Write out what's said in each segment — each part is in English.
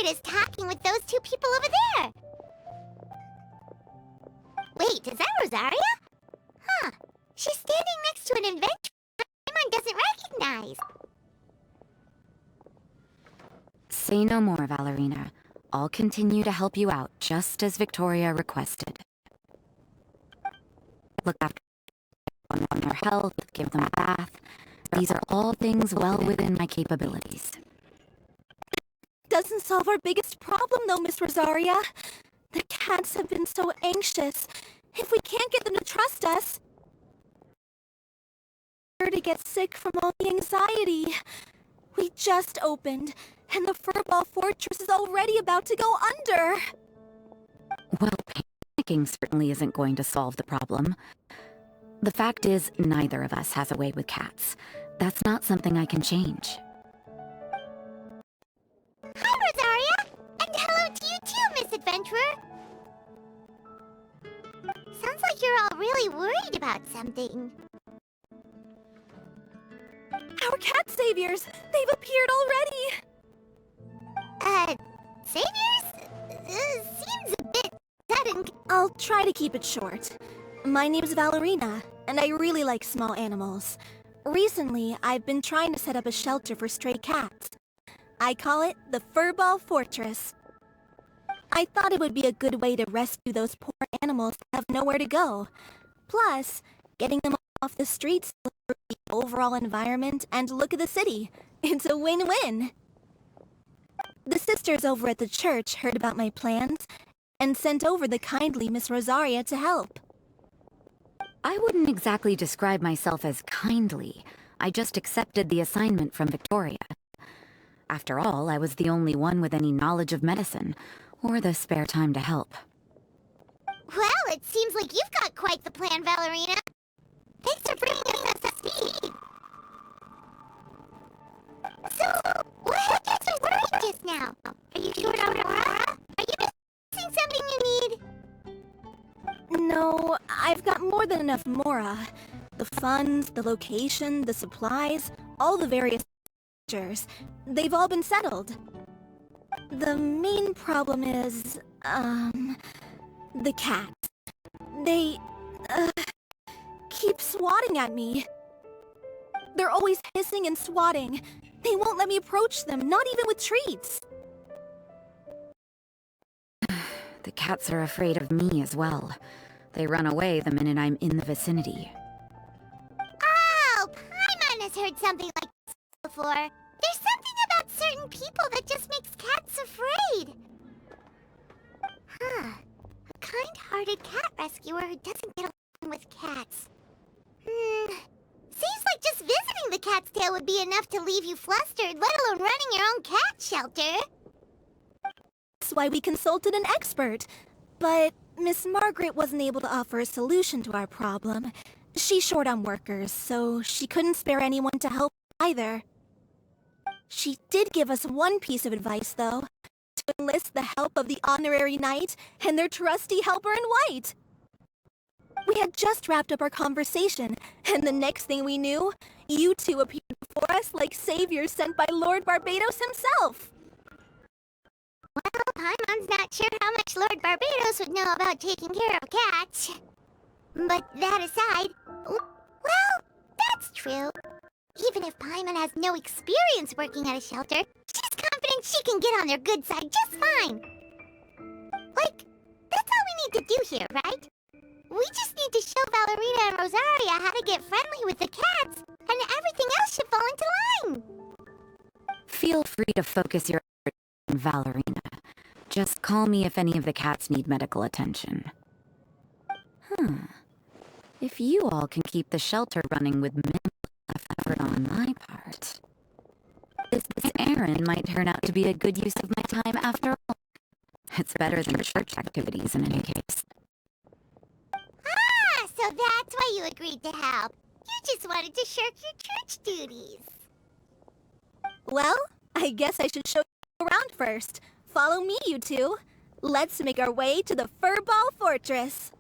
Margaret is talking with those two people over there. Wait, is that Rosaria? Huh. She's standing next to an adventure Paimon doesn't recognize. Say no more, Valerina. I'll continue to help you out, just as Victoria requested. Look after them on their health, give them a bath. These are all things well within my capabilities. Doesn't solve our biggest problem, though, Miss Rosaria. The cats have been so anxious. If we can't get them to trust us, they're to get sick from all the anxiety. We just opened, and the Furball Fortress is already about to go under. Well, panicking certainly isn't going to solve the problem. The fact is, neither of us has a way with cats. That's not something I can change. Hi, Rosaria! And hello to you too, Miss Adventurer! Sounds like you're all really worried about something. Our cat saviors! They've appeared already! Saviors? Seems a bit sudden. I'll try to keep it short. My name's Valerina, and I really like small animals. Recently, I've been trying to set up a shelter for stray cats. I call it the Furball Fortress. I thought it would be a good way to rescue those poor animals that have nowhere to go. Plus, getting them off the streets will improve the overall environment and look at the city. It's a win-win. The sisters over at the church heard about my plans and sent over the kindly Miss Rosaria to help. I wouldn't exactly describe myself as kindly. I just accepted the assignment from Victoria. After all, I was the only one with any knowledge of medicine, or the spare time to help. Well, it seems like you've got quite the plan, Valerina. Thanks for bringing us up to speed. So, what had you so worried just now? Are you short on Aurora? Are you missing something you need? No, I've got more than enough Mora. The funds, the location, the supplies, all the various features. They've all been settled. The main problem is, the cats. They, keep swatting at me. They're always hissing and swatting. They won't let me approach them, not even with treats. The cats are afraid of me as well. They run away the minute I'm in the vicinity. Oh, Paimon has heard something like this before. There's something about certain people that just makes cats afraid. Huh. A kind-hearted cat rescuer who doesn't get along with cats. Seems like just visiting the cat's tail would be enough to leave you flustered, let alone running your own cat shelter. That's why we consulted an expert. But Miss Margaret wasn't able to offer a solution to our problem. She's short on workers, so she couldn't spare anyone to help either. She did give us one piece of advice, though. To enlist the help of the Honorary Knight and their trusty helper in white. We had just wrapped up our conversation, and the next thing we knew, you two appeared before us like saviors sent by Lord Barbados himself. Well, Paimon's not sure how much Lord Barbados would know about taking care of cats. But that aside, well, that's true. Even if Paimon has no experience working at a shelter, she's confident she can get on their good side just fine. Like, that's all we need to do here, right? We just need to show Valerina and Rosaria how to get friendly with the cats, and everything else should fall into line. Feel free to focus your on Valerina. Just call me if any of the cats need medical attention. If you all can keep the shelter running with minimal effort on my part, this errand might turn out to be a good use of my time after all. It's better than church activities in any case. Ah, so that's why you agreed to help. You just wanted to shirk your church duties. Well, I guess I should show you around first. Follow me, you two. Let's make our way to the Furball Fortress.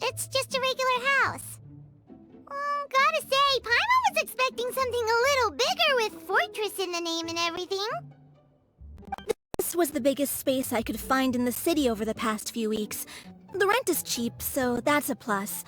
It's just a regular house. Gotta say, Paimon was expecting something a little bigger with fortress in the name and everything. This was the biggest space I could find in the city over the past few weeks. The rent is cheap, so that's a plus.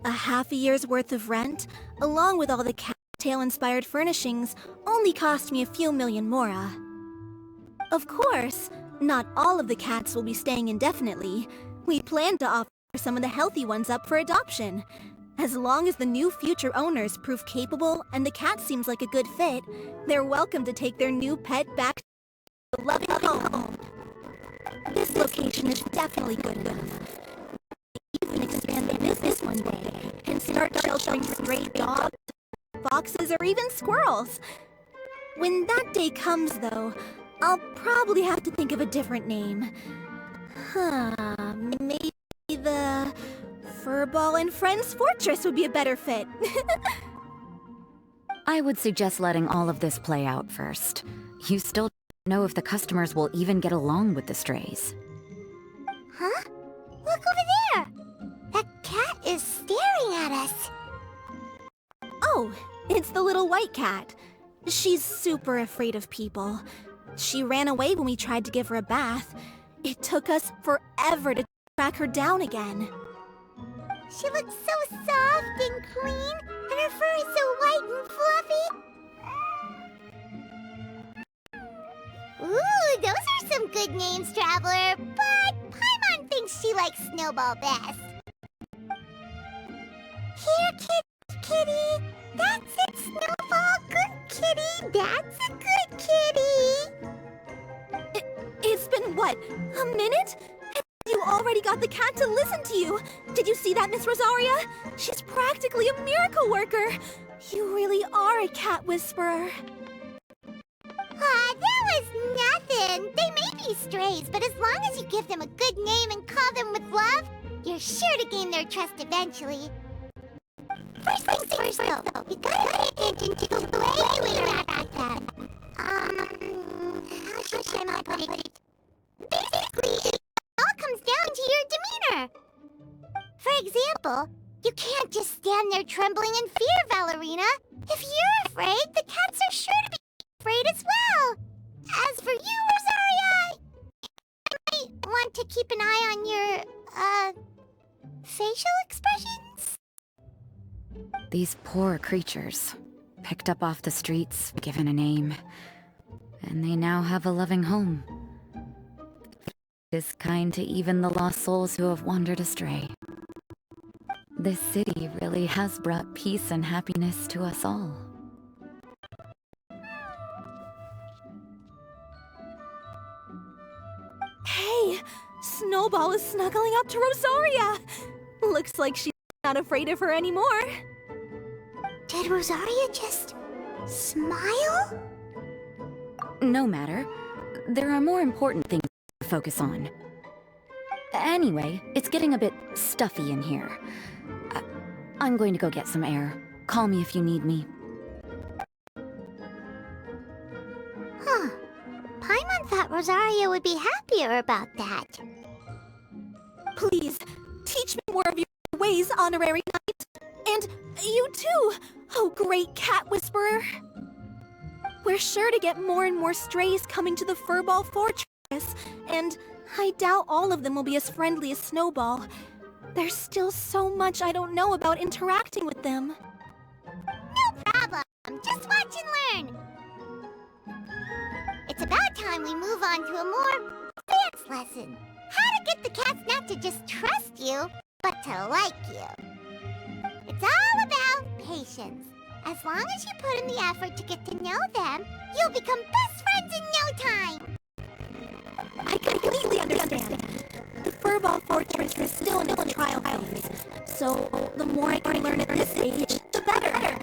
A half a year's worth of rent, along with all the cat tail-inspired furnishings, only cost me a few million mora. Of course, not all of the cats will be staying indefinitely. We plan to offer some of the healthy ones up for adoption. As long as the new future owners prove capable and the cat seems like a good fit, they're welcome to take their new pet back to a loving home. This location is definitely good enough. Even expand their business one day and start sheltering stray dogs, foxes, or even squirrels. When that day comes, though, I'll probably have to think of a different name. Maybe the Furball and Friends Fortress would be a better fit. I would suggest letting all of this play out first. You still don't know if the customers will even get along with the strays. Huh? Look over there! That cat is staring at us. Oh, it's the little white cat. She's super afraid of people. She ran away when we tried to give her a bath. It took us forever to track her down again. She looks so soft and clean, and her fur is so white and fluffy. Ooh, those are some good names, Traveler, but Paimon thinks she likes Snowball best. Here, kitty. That's it, Snowball. Good kitty. That's a good kitty. It's been, what, a minute? You already got the cat to listen to you. Did you see that, Miss Rosaria? She's practically a miracle worker. You really are a cat whisperer. That was nothing. They may be strays, but as long as you give them a good name and call them with love, you're sure to gain their trust eventually. First things first, though, you gotta pay attention to the way we interact with them. How should I put it? Basically, it all comes down to your demeanor. For example, you can't just stand there trembling in fear, Valerina. If you're afraid, the cats are sure to be afraid as well. As for you, Rosaria, you might want to keep an eye on your, facial expressions. These poor creatures, picked up off the streets, given a name, and they now have a loving home. Is kind to even the lost souls who have wandered astray. This city really has brought peace and happiness to us all. Hey, Snowball is snuggling up to Rosaria. Looks like she's not afraid of her anymore. Did Rosaria just smile? No matter. There are more important things to focus on. Anyway, it's getting a bit stuffy in here. I'm going to go get some air. Call me if you need me. Huh. Paimon thought Rosaria would be happier about that. Please, teach me more of your ways, Honorary Knight. And you too, oh great cat whisperer. We're sure to get more and more strays coming to the Furball Fortress, and I doubt all of them will be as friendly as Snowball. There's still so much I don't know about interacting with them. No problem. Just watch and learn. It's about time we move on to a more advanced lesson. How to get the cats not to just trust you, but to like you. It's all about patience. As long as you put in the effort to get to know them, you'll become best friends in no time. I completely understand. The Furball Fortress is still in its trial phase, so the more I can learn at this age, the better.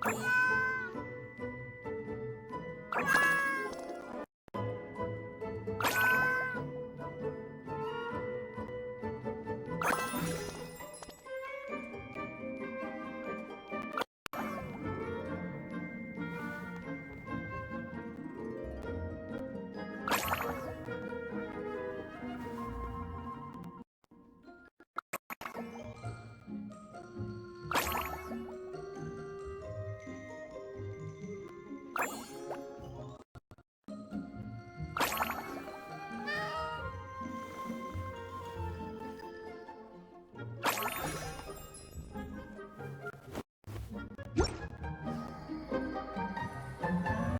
Bye.